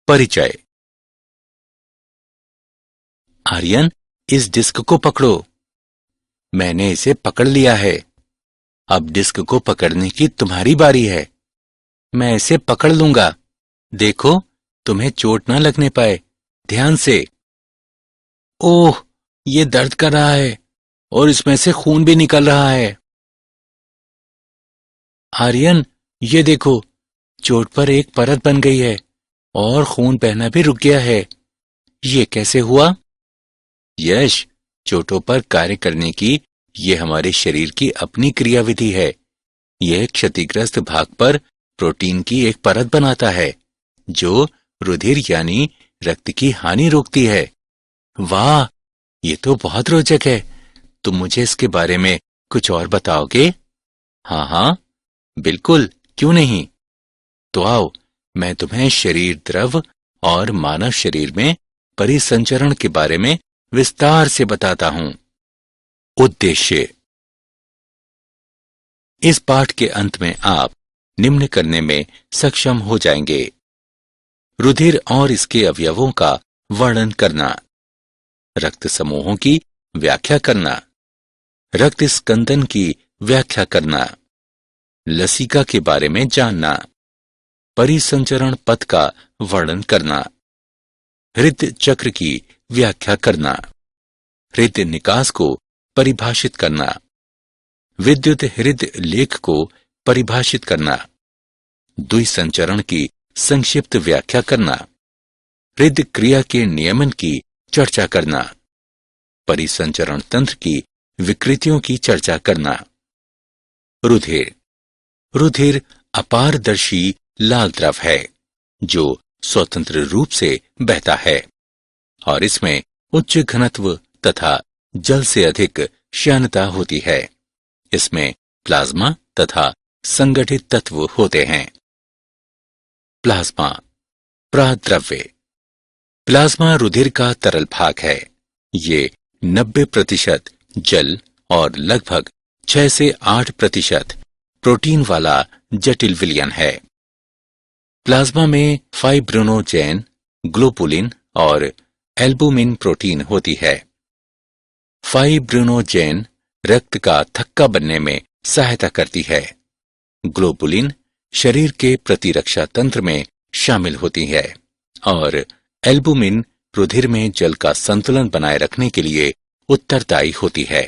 परिचय। आर्यन, इस डिस्क को पकड़ो। मैंने इसे पकड़ लिया है। अब डिस्क को पकड़ने की तुम्हारी बारी है। मैं इसे पकड़ लूंगा। देखो, तुम्हें चोट ना लगने पाए। ध्यान से। ओह, ये दर्द कर रहा है और इसमें से खून भी निकल रहा है। आर्यन, ये देखो, चोट पर एक परत बन गई है और खून बहना भी रुक गया है। ये कैसे हुआ? यश, चोटों पर कार्य करने की ये हमारे शरीर की अपनी क्रियाविधि है। यह क्षतिग्रस्त भाग पर प्रोटीन की एक परत बनाता है जो रुधिर यानी रक्त की हानि रोकती है। वाह, ये तो बहुत रोचक है। तुम मुझे इसके बारे में कुछ और बताओगे? हाँ हाँ, बिल्कुल, क्यों नहीं। तो आओ, मैं तुम्हें शरीर द्रव और मानव शरीर में परिसंचरण के बारे में विस्तार से बताता हूं। उद्देश्य। इस पाठ के अंत में आप निम्न करने में सक्षम हो जाएंगे: रुधिर और इसके अवयवों का वर्णन करना, रक्त समूहों की व्याख्या करना, रक्त स्कंदन की व्याख्या करना, लसिका के बारे में जानना, परिसंचरण पथ का वर्णन करना, हृदय चक्र की व्याख्या करना, हृदय निकास को परिभाषित करना, विद्युत हृदय लेख को परिभाषित करना, द्विसंचरण की संक्षिप्त व्याख्या करना, हृदय क्रिया के नियमन की चर्चा करना, परिसंचरण तंत्र की विकृतियों की चर्चा करना। रुधिर। रुधिर अपारदर्शी लाल द्रव है जो स्वतंत्र रूप से बहता है और इसमें उच्च घनत्व तथा जल से अधिक श्यानता होती है। इसमें प्लाज्मा तथा संगठित तत्व होते हैं। प्लाज्मा प्राद्रव्य। प्लाज्मा रुधिर का तरल भाग है। ये 90% जल और लगभग 6 से 8% प्रोटीन वाला जटिल विलयन है। प्लाज्मा में फाइब्रिनोजेन, ग्लोबुलिन और एल्बुमिन प्रोटीन होती है। फाइब्रिनोजेन रक्त का थक्का बनने में सहायता करती है। ग्लोबुलिन शरीर के प्रतिरक्षा तंत्र में शामिल होती है और एल्बुमिन रुधिर में जल का संतुलन बनाए रखने के लिए उत्तरदायी होती है।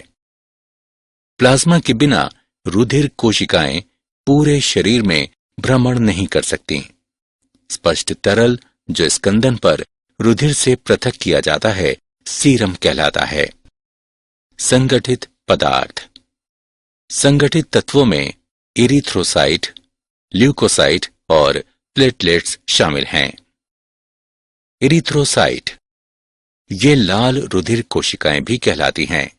प्लाज्मा के बिना रुधिर कोशिकाएं पूरे शरीर में भ्रमण नहीं कर सकती। स्पष्ट तरल जो स्कंदन पर रुधिर से पृथक किया जाता है सीरम कहलाता है। संगठित पदार्थ। संगठित तत्वों में इरिथ्रोसाइट, ल्यूकोसाइट और प्लेटलेट्स शामिल हैं। इरिथ्रोसाइट ये लाल रुधिर कोशिकाएं भी कहलाती हैं।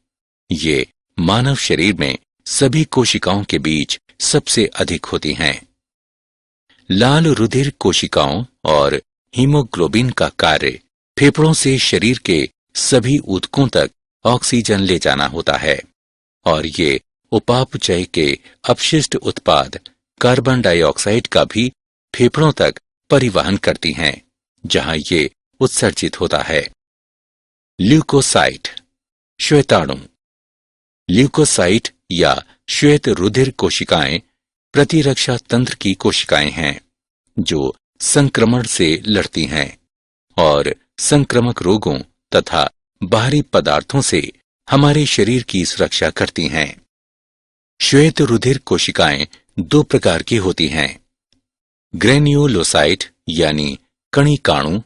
ये मानव शरीर में सभी कोशिकाओं के बीच सबसे अधिक होती हैं। लाल रुधिर कोशिकाओं और हीमोग्लोबिन का कार्य फेफड़ों से शरीर के सभी ऊतकों तक ऑक्सीजन ले जाना होता है और ये उपापचय के अपशिष्ट उत्पाद कार्बन डाइऑक्साइड का भी फेफड़ों तक परिवहन करती हैं, जहां ये उत्सर्जित होता है। ल्यूकोसाइट श्वेताणु। ल्यूकोसाइट या श्वेत रुधिर कोशिकाएं प्रतिरक्षा तंत्र की कोशिकाएं हैं जो संक्रमण से लड़ती हैं और संक्रामक रोगों तथा बाहरी पदार्थों से हमारे शरीर की सुरक्षा करती हैं। श्वेत रुधिर कोशिकाएं 2 प्रकार की होती हैं: ग्रेन्युलोसाइट यानी कणिकाणु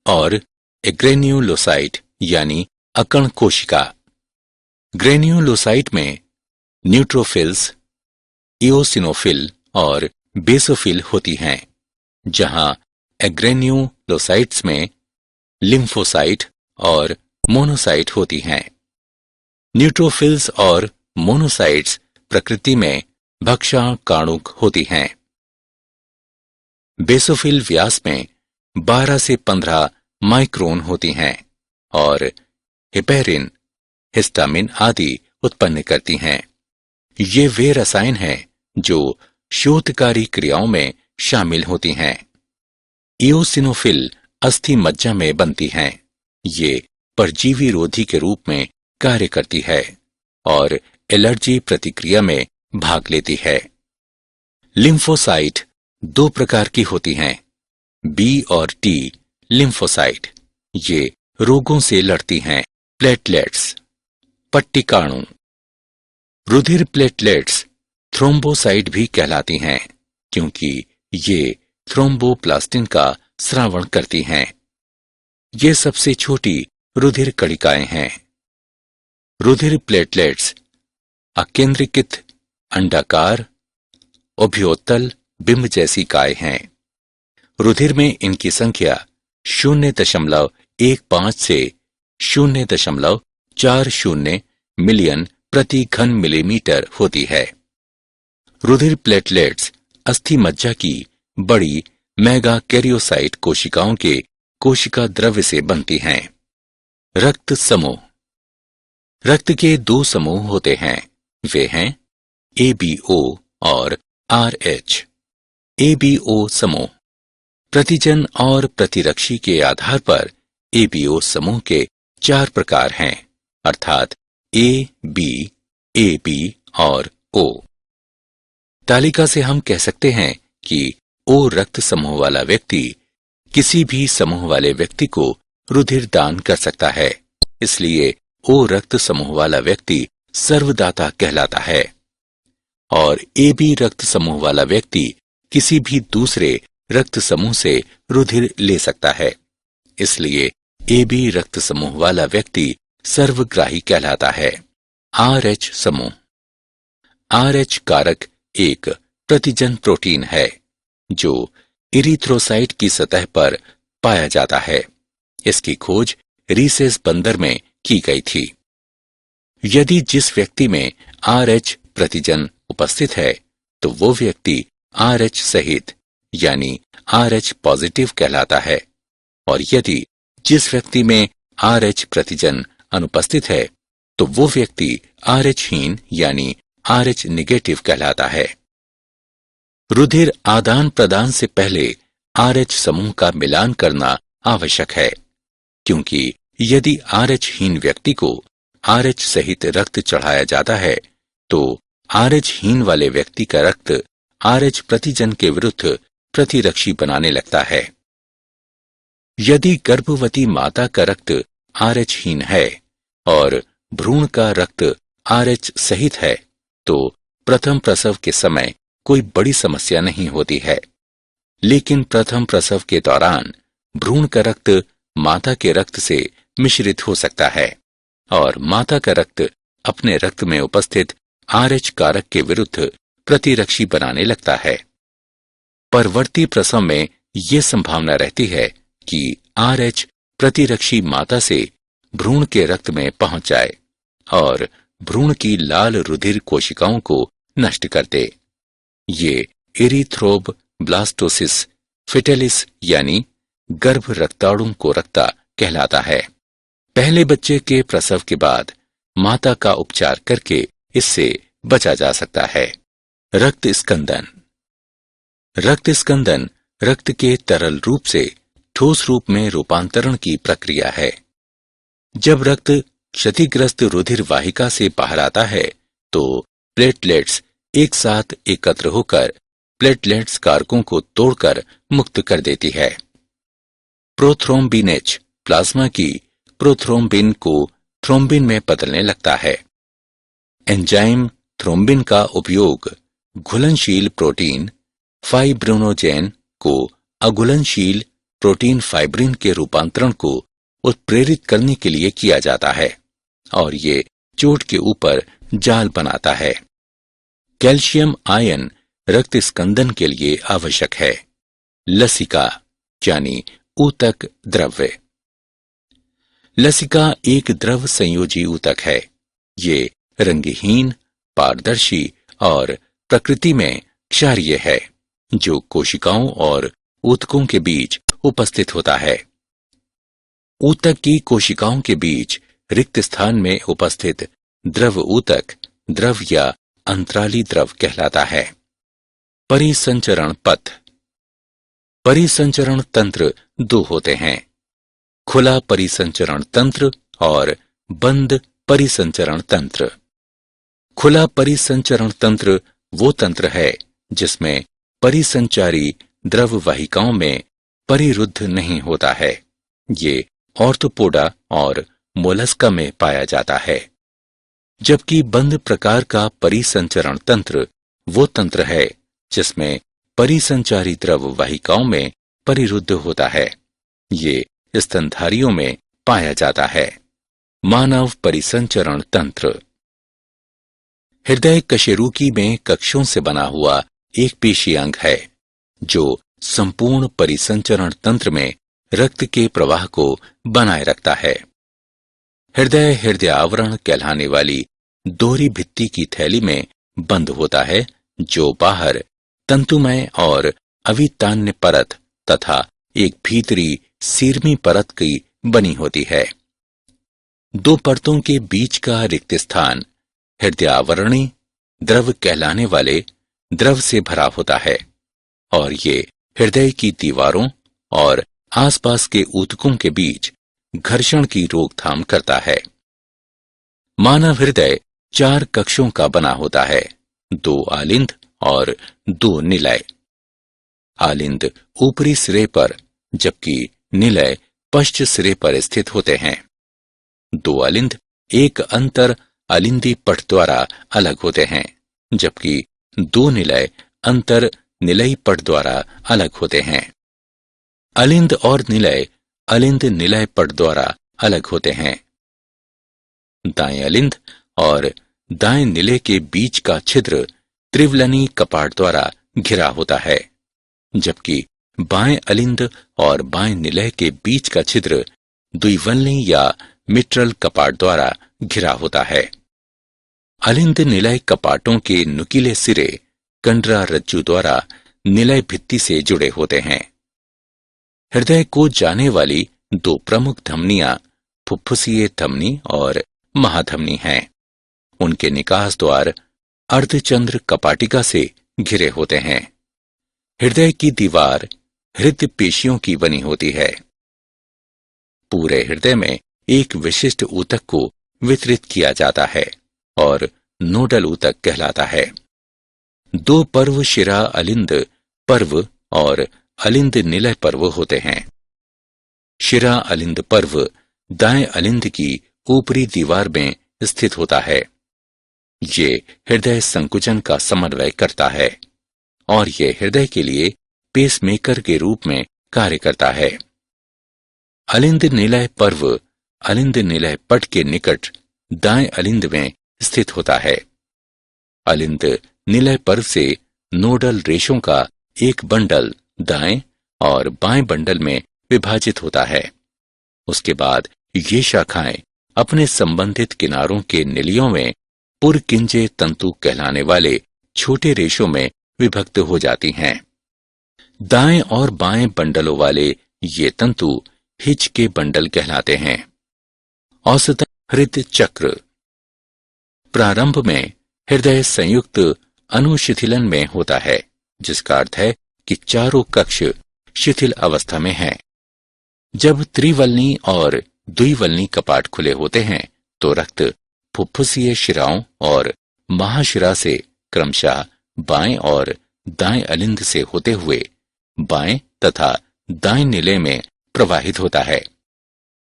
और एग्रेन्युलोसाइट यानी अकण कोशिका। ग्रेन्युलोसाइट में न्यूट्रोफिल्स, इओसिनोफिल और बेसोफिल होती हैं, जहां एग्रेन्युलोसाइट्स में लिम्फोसाइट और मोनोसाइट होती हैं। न्यूट्रोफिल्स और मोनोसाइट्स प्रकृति में भक्षाकाणुक होती हैं। बेसोफिल व्यास में 12 से 15 माइक्रोन होती हैं और हेपेरिन, हिस्टामिन आदि उत्पन्न करती हैं। ये वे रसायन हैं जो शोधकारी क्रियाओं में शामिल होती हैं। इओसिनोफिल अस्थि मज्जा में बनती हैं। ये परजीवी रोधी के रूप में कार्य करती है और एलर्जी प्रतिक्रिया में भाग लेती है। लिम्फोसाइट दो प्रकार की होती हैं, बी और टी लिम्फोसाइट। ये रोगों से लड़ती हैं। प्लेटलेट्स पट्टिकाणु। रुधिर प्लेटलेट्स थ्रोम्बोसाइट भी कहलाती हैं क्योंकि ये थ्रोम्बोप्लास्टिन का स्रावण करती हैं। ये सबसे छोटी रुधिर कणिकाएं हैं। रुधिर प्लेटलेट्स अकेंद्रीकृत अंडाकार उभयोत्तल बिंब जैसी काय हैं। रुधिर में इनकी संख्या 0.15 से 0.40 मिलियन प्रति घन मिलीमीटर होती है। रुधिर प्लेटलेट्स अस्थि मज्जा की बड़ी मेगा कैरियोसाइट कोशिकाओं के कोशिका द्रव्य से बनती हैं। रक्त समूह। रक्त के दो समूह होते हैं, वे हैं ABO और RH। ABO समूह प्रतिजन और प्रतिरक्षी के आधार पर ABO समूह के 4 प्रकार हैं, अर्थात A, B, AB और O। तालिका से हम कह सकते हैं कि O रक्त समूह वाला व्यक्ति किसी भी समूह वाले व्यक्ति को रुधिर दान कर सकता है, इसलिए O रक्त समूह वाला व्यक्ति सर्वदाता कहलाता है। और AB रक्त समूह वाला व्यक्ति किसी भी दूसरे रक्त समूह से रुधिर ले सकता है, इसलिए AB रक्त समूह वाला व्यक्ति सर्वग्राही कहलाता है। RH समूह। RH कारक एक प्रतिजन प्रोटीन है जो इरिथ्रोसाइट की सतह पर पाया जाता है। इसकी खोज रीसेस बंदर में की गई थी। यदि जिस व्यक्ति में RH प्रतिजन उपस्थित है तो वो व्यक्ति RH सहित यानी RH पॉजिटिव कहलाता है, और यदि जिस व्यक्ति में RH प्रतिजन अनुपस्थित है तो वो व्यक्ति RH हीन यानी RH निगेटिव कहलाता है। रुधिर आदान प्रदान से पहले RH समूह का मिलान करना आवश्यक है, क्योंकि यदि RH हीन व्यक्ति को RH सहित रक्त चढ़ाया जाता है तो RH हीन वाले व्यक्ति का रक्त RH प्रतिजन के विरुद्ध प्रतिरक्षी बनाने लगता है। यदि गर्भवती माता का रक्त RH हीन है और भ्रूण का रक्त RH सहित है तो प्रथम प्रसव के समय कोई बड़ी समस्या नहीं होती है, लेकिन प्रथम प्रसव के दौरान भ्रूण का रक्त माता के रक्त से मिश्रित हो सकता है और माता का रक्त अपने रक्त में उपस्थित RH कारक के विरुद्ध प्रतिरक्षी बनाने लगता है। परवर्ती प्रसव में ये संभावना रहती है कि RH प्रतिरक्षी माता से भ्रूण के रक्त में पहुंच जाए और भ्रूण की लाल रुधिर कोशिकाओं को नष्ट कर दे। ये इरिथ्रोब ब्लास्टोसिस फिटेलिस यानी गर्भ रक्ताणु को रक्ता कहलाता है। पहले बच्चे के प्रसव के बाद माता का उपचार करके इससे बचा जा सकता है। रक्त स्कंदन। रक्त स्कंदन रक्त के तरल रूप से ठोस रूप में रूपांतरण की प्रक्रिया है। जब रक्त क्षतिग्रस्त रुधिर वाहिका से बाहर आता है तो प्लेटलेट्स एक साथ एकत्र होकर प्लेटलेट्स कारकों को तोड़कर मुक्त कर देती है। प्रोथ्रोम्बिनेज प्लाज्मा की प्रोथ्रोम्बिन को थ्रोम्बिन में बदलने लगता है। एंजाइम थ्रोम्बिन का उपयोग घुलनशील प्रोटीन फाइब्रिनोजेन को अघुलनशील प्रोटीन फाइब्रिन के रूपांतरण को उत्प्रेरित करने के लिए किया जाता है और ये चोट के ऊपर जाल बनाता है। कैल्शियम आयन रक्त स्कंदन के लिए आवश्यक है। लसिका यानी ऊतक द्रव्य। लसिका एक द्रव संयोजी ऊतक है। ये रंगहीन, पारदर्शी और प्रकृति में क्षारीय है, जो कोशिकाओं और ऊतकों के बीच उपस्थित होता है। ऊतक की कोशिकाओं के बीच रिक्त स्थान में उपस्थित द्रव ऊतक द्रव या अंतराली द्रव कहलाता है। परिसंचरण पथ। परिसंचरण तंत्र दो होते हैं, खुला परिसंचरण तंत्र और बंद परिसंचरण तंत्र। खुला परिसंचरण तंत्र वो तंत्र है जिसमें परिसंचारी द्रव वाहिकाओं में परिरुद्ध नहीं होता है। ये ऑर्थोपोडा और मोलस्का में पाया जाता है। जबकि बंद प्रकार का परिसंचरण तंत्र वो तंत्र है जिसमें परिसंचारी द्रव वाहिकाओं में परिरुद्ध होता है। ये स्तनधारियों में पाया जाता है। मानव परिसंचरण तंत्र। हृदय कशेरुकी में कक्षों से बना हुआ एक पेशी अंग है जो संपूर्ण परिसंचरण तंत्र में रक्त के प्रवाह को बनाए रखता है। हृदय हृदय आवरण कहलाने वाली दोहरी भित्ति की थैली में बंद होता है जो बाहर तंतुमय और अवितान्य परत तथा एक भीतरी सीरमी परत की बनी होती है। दो परतों के बीच का रिक्त स्थान हृदय आवरणी द्रव कहलाने वाले द्रव से भरा होता है और ये हृदय की दीवारों और आसपास के ऊतकों के बीच घर्षण की रोकथाम करता है। मानव हृदय 4 कक्षों का बना होता है, 2 आलिंद और 2 निलय। आलिंद ऊपरी सिरे पर जबकि निलय पश्च सिरे पर स्थित होते हैं। 2 आलिंद एक अंतर अलिंदी पट द्वारा अलग होते हैं जबकि 2 निलय अंतर निलयी पट द्वारा अलग होते हैं। अलिंद और निलय अलिंद निलय पट द्वारा अलग होते हैं। दाएं अलिंद और दाएं निलय के बीच का छिद्र त्रिवलनी कपाट द्वारा घिरा होता है जबकि बाएं अलिंद और बाएं निलय के बीच का छिद्र द्विवलनी या मिट्रल कपाट द्वारा घिरा होता है। अलिंद निलय कपाटों के नुकीले सिरे कंडरा रज्जु द्वारा निलय भित्ति से जुड़े होते हैं। हृदय को जाने वाली 2 प्रमुख धमनियां फुफ्फुसीय धमनी और महाधमनी हैं। उनके निकास द्वार अर्धचंद्र कपाटिका से घिरे होते हैं। हृदय की दीवार हृदय पेशियों की बनी होती है। पूरे हृदय में एक विशिष्ट ऊतक को वितरित किया जाता है और नोडल ऊतक कहलाता है। 2 पर्व शिरा अलिंद पर्व और अलिंद निलय पर्व होते हैं। शिरा अलिंद पर्व दाएं अलिंद की ऊपरी दीवार में स्थित होता है। ये हृदय संकुचन का समन्वय करता है और ये हृदय के लिए पेसमेकर के रूप में कार्य करता है। अलिंद निलय पर्व अलिंद निलय पट के निकट दाएं अलिंद में स्थित होता है। अलिंद निलय पर्व से नोडल रेशों का एक बंडल दाएं और बाएं बंडल में विभाजित होता है। उसके बाद ये शाखाएं अपने संबंधित किनारों के निलियों में पुरकिंजे तंतु कहलाने वाले छोटे रेशों में विभक्त हो जाती हैं। दाएं और बाएं बंडलों वाले ये तंतु हिच के बंडल कहलाते हैं। औसतन हृदय चक्र। प्रारंभ में हृदय संयुक्त अनुशिथिलन में होता है जिसका अर्थ है कि चारों कक्ष शिथिल अवस्था में हैं। जब त्रिवलनी और द्विवलनी कपाट खुले होते हैं तो रक्त फुफ्फुसीय शिराओं और महाशिरा से क्रमशः बाएं और दाएं अलिंद से होते हुए बाएं तथा दाएं निलय में प्रवाहित होता है।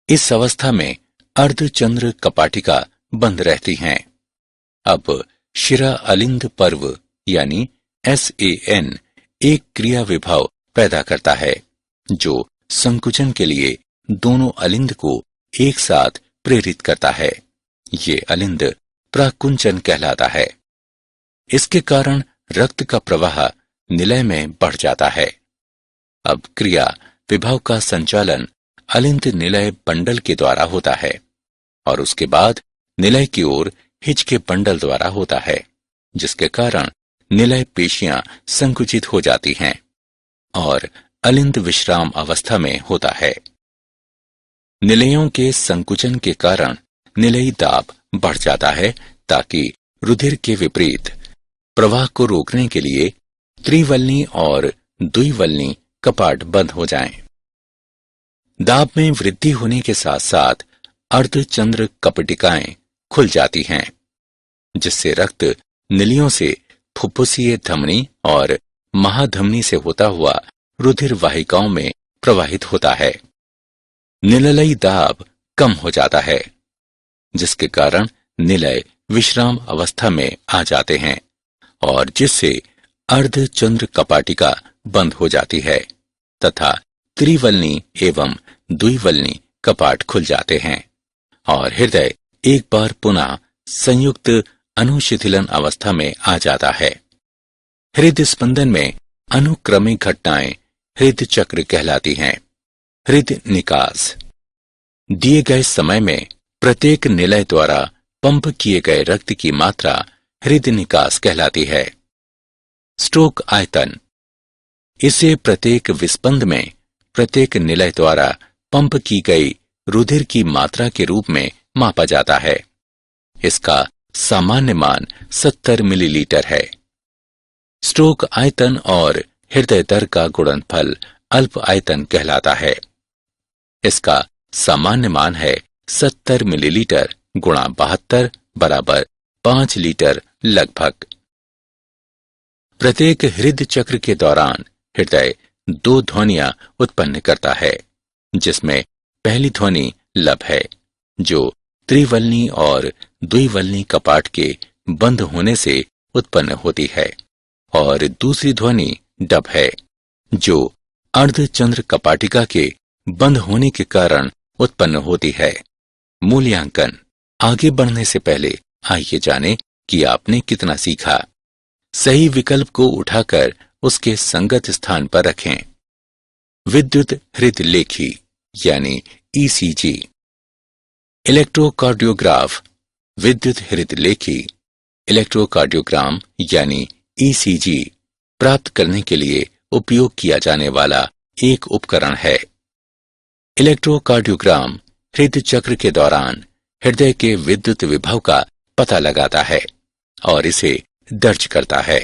इस अवस्था में अर्धचंद्र कपाटिका बंद रहती हैं। अब शिरा अलिंद पर्व यानी SAN एक क्रिया विभव पैदा करता है जो संकुचन के लिए दोनों अलिंद को एक साथ प्रेरित करता है। ये अलिंद प्राकुंचन कहलाता है। इसके कारण रक्त का प्रवाह निलय में बढ़ जाता है। अब क्रिया विभव का संचालन अलिंद निलय बंडल के द्वारा होता है और उसके बाद निलय की ओर हिच के बंडल द्वारा होता है जिसके कारण निलय पेशियां संकुचित हो जाती हैं और अलिंद विश्राम अवस्था में होता है। निलयों के संकुचन के कारण निलयी दाब बढ़ जाता है ताकि रुधिर के विपरीत प्रवाह को रोकने के लिए त्रिवलनी और द्विवलनी कपाट बंद हो जाएं। दाब में वृद्धि होने के साथ साथ अर्धचंद्र कपटिकाएं खुल जाती हैं, जिससे रक्त नलियों से फुफ्फुसीय धमनी और महाधमनी से होता हुआ रुधिर वाहिकाओं में प्रवाहित होता है। निलयी दाब कम हो जाता है, जिसके कारण निलय विश्राम अवस्था में आ जाते हैं और जिससे अर्धचंद्र कपाटिका बंद हो जाती है तथा त्रिवलनी एवं द्विवलनी कपाट खुल जाते हैं और हृदय एक बार पुनः संयुक्त अनुशिथिलन अवस्था में आ जाता है। हृदय स्पंदन में अनुक्रमिक घटनाएं हृदय चक्र कहलाती हैं। हृदय निकास दिए गए समय में प्रत्येक निलय द्वारा पंप किए गए रक्त की मात्रा हृदय निकास कहलाती है। स्ट्रोक आयतन इसे प्रत्येक विस्पंद में प्रत्येक निलय द्वारा पंप की गई रुधिर की मात्रा के रूप में मापा जाता है। इसका सामान्य मान 70 मिलीलीटर है। स्ट्रोक आयतन और हृदय दर का गुणनफल अल्प आयतन कहलाता है। इसका सामान्य मान है 70 मिलीलीटर गुणा 72 बराबर 5 लीटर लगभग। प्रत्येक हृदय चक्र के दौरान हृदय 2 ध्वनियां उत्पन्न करता है, जिसमें पहली ध्वनि लब है, जो त्रिवलनी और द्विवलनी कपाट के बंद होने से उत्पन्न होती है, और दूसरी ध्वनि डब है, जो अर्धचंद्र कपाटिका के बंद होने के कारण उत्पन्न होती है। मूल्यांकन आगे बढ़ने से पहले आइए जानें कि आपने कितना सीखा। सही विकल्प को उठाकर उसके संगत स्थान पर रखें। विद्युत हृदय लेखी यानी ईसीजी, इलेक्ट्रोकार्डियोग्राफ विद्युत हृदय लेखी, इलेक्ट्रोकार्डियोग्राम यानी ईसीजी प्राप्त करने के लिए उपयोग किया जाने वाला एक उपकरण है। इलेक्ट्रोकार्डियोग्राम हृदय चक्र के दौरान हृदय के विद्युत विभव का पता लगाता है और इसे दर्ज करता है।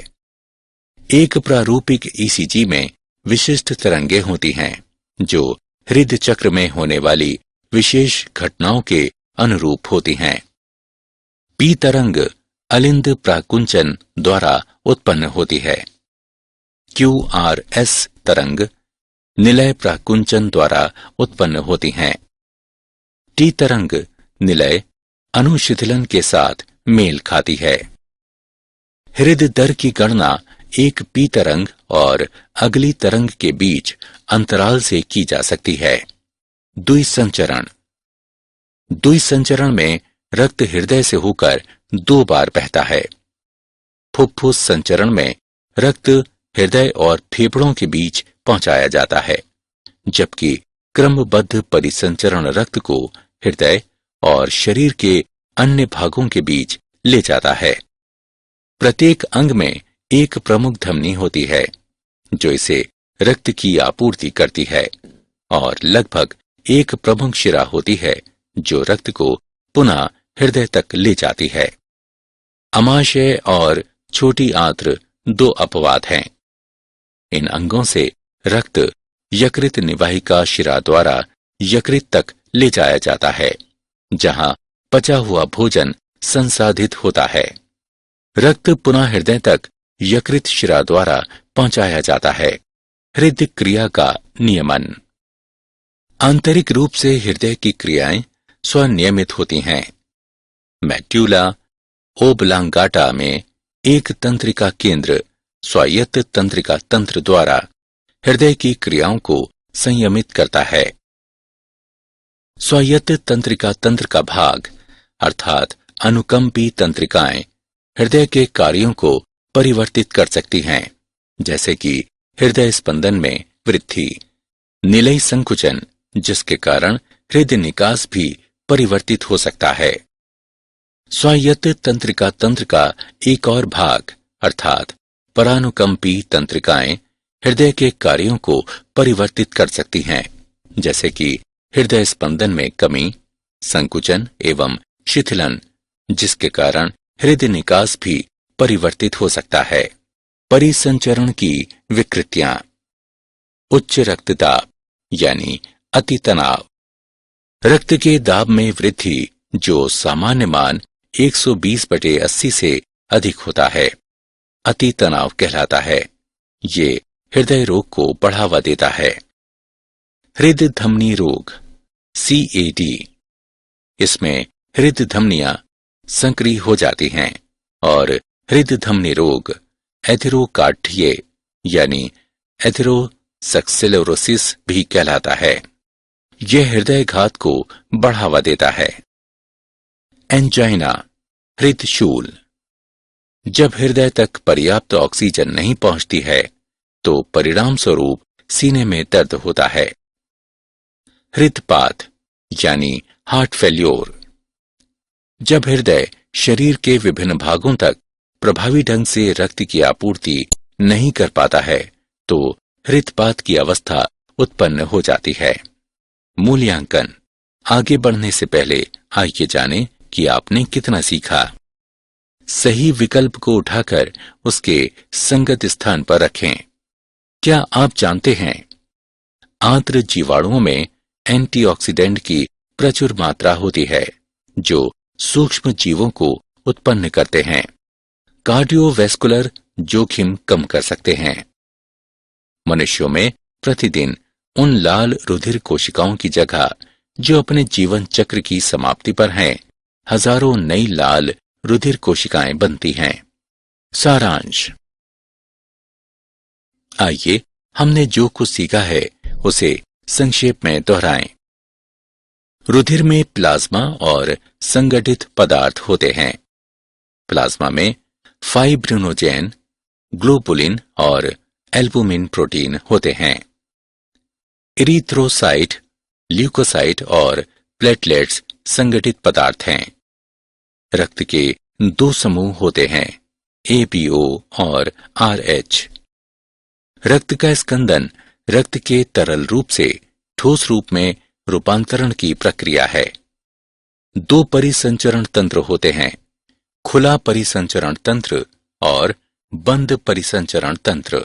एक प्रारूपिक ईसीजी में विशिष्ट तरंगें होती हैं, जो हृदय चक्र में होने वाली विशेष घटनाओं के अनुरूप होती हैं। पी तरंग अलिंद प्राकुंचन द्वारा उत्पन्न होती है। QRS तरंग निलय प्राकुंचन द्वारा उत्पन्न होती हैं। टी तरंग निलय अनुशिथिलन के साथ मेल खाती है। हृदय दर की गणना एक पी तरंग और अगली तरंग के बीच अंतराल से की जा सकती है। द्विसंचरण द्विसंचरण में रक्त हृदय से होकर 2 बार बहता है। फुफ्फुस संचरण में रक्त हृदय और फेफड़ों के बीच पहुंचाया जाता है, जबकि क्रमबद्ध परिसंचरण रक्त को हृदय और शरीर के अन्य भागों के बीच ले जाता है। प्रत्येक अंग में एक प्रमुख धमनी होती है, जो इसे रक्त की आपूर्ति करती है, और लगभग एक प्रमुख शिरा होती है, जो रक्त को पुनः हृदय तक ले जाती है। अमाशय और छोटी आंत्र 2 अपवाद हैं। इन अंगों से रक्त यकृत निवाहिका शिरा द्वारा यकृत तक ले जाया जाता है, जहां पचा हुआ भोजन संसाधित होता है। रक्त पुनः हृदय तक यकृत शिरा द्वारा पहुंचाया जाता है। हृदय क्रिया का नियमन आंतरिक रूप से हृदय की क्रियाएं स्वनियमित होती हैं। मैड्यूला ओब्लांगाटा में एक तंत्रिका केंद्र स्वायत्त तंत्रिका तंत्र द्वारा हृदय की क्रियाओं को संयमित करता है। स्वायत्त तंत्रिका तंत्र का भाग अर्थात अनुकंपी तंत्रिकाएं हृदय के कार्यों को परिवर्तित कर सकती हैं, जैसे कि हृदय स्पंदन में वृद्धि, निलय संकुचन, जिसके कारण हृदय निकास भी परिवर्तित हो सकता है। स्वायत्त तंत्रिका तंत्र का एक और भाग अर्थात परानुकंपी तंत्रिकाएं हृदय के कार्यों को परिवर्तित कर सकती हैं, जैसे कि हृदय स्पंदन में कमी, संकुचन एवं शिथिलन, जिसके कारण हृदय निकास भी परिवर्तित हो सकता है। परिसंचरण की विकृतियां उच्च रक्तदाब यानी अति तनाव। रक्त के दाब में वृद्धि जो सामान्य मान 120/80 से अधिक होता है अति तनाव कहलाता है। ये हृदय रोग को बढ़ावा देता है। हृदय धमनी रोग CAD, इसमें हृदय धमनियां संक्रिय हो जाती हैं और हृदय धमनी रोग एथेरोकार्डिया यानी एथेरोस्क्लेरोसिस भी कहलाता है। यह हृदय घात को बढ़ावा देता है। एंजाइना हृदशूल, जब हृदय तक पर्याप्त ऑक्सीजन नहीं पहुंचती है तो परिणाम स्वरूप सीने में दर्द होता है। हृदपात यानी हार्ट फेल्योर, जब हृदय शरीर के विभिन्न भागों तक प्रभावी ढंग से रक्त की आपूर्ति नहीं कर पाता है तो हृदपात की अवस्था उत्पन्न हो जाती है। मूल्यांकन। आगे बढ़ने से पहले आइए जानें कि आपने कितना सीखा। सही विकल्प को उठाकर उसके संगत स्थान पर रखें। क्या आप जानते हैं आंत्र जीवाणुओं में एंटीऑक्सीडेंट की प्रचुर मात्रा होती है जो सूक्ष्म जीवों को उत्पन्न करते हैं, कार्डियोवैस्कुलर जोखिम कम कर सकते हैं। मनुष्यों में प्रतिदिन उन लाल रुधिर कोशिकाओं की जगह जो अपने जीवन चक्र की समाप्ति पर हैं, हजारों नई लाल रुधिर कोशिकाएं बनती हैं। सारांश। आइए हमने जो कुछ सीखा है उसे संक्षेप में दोहराएं। रुधिर में प्लाज्मा और संगठित पदार्थ होते हैं। प्लाज्मा में फाइब्रिनोजेन, ग्लोबुलिन और एल्बुमिन प्रोटीन होते हैं। इरिथ्रोसाइट, ल्यूकोसाइट और प्लेटलेट्स संगठित पदार्थ हैं। रक्त के दो समूह होते हैं, ABO और RH। रक्त का स्कंदन रक्त के तरल रूप से ठोस रूप में रूपांतरण की प्रक्रिया है। दो परिसंचरण तंत्र होते हैं, खुला परिसंचरण तंत्र और बंद परिसंचरण तंत्र।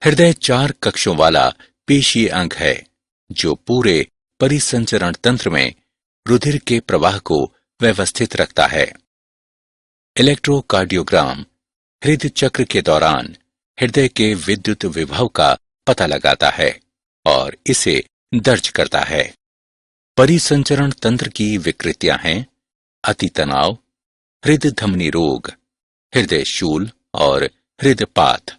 हृदय 4 कक्षों वाला पेशीय अंग है जो पूरे परिसंचरण तंत्र में रुधिर के प्रवाह को व्यवस्थित रखता है। इलेक्ट्रोकार्डियोग्राम हृदय चक्र के दौरान हृदय के विद्युत विभव का पता लगाता है और इसे दर्ज करता है। परिसंचरण तंत्र की विकृतियां हैं अति तनाव, हृदय धमनी रोग, हृदय शूल और हृदयपात।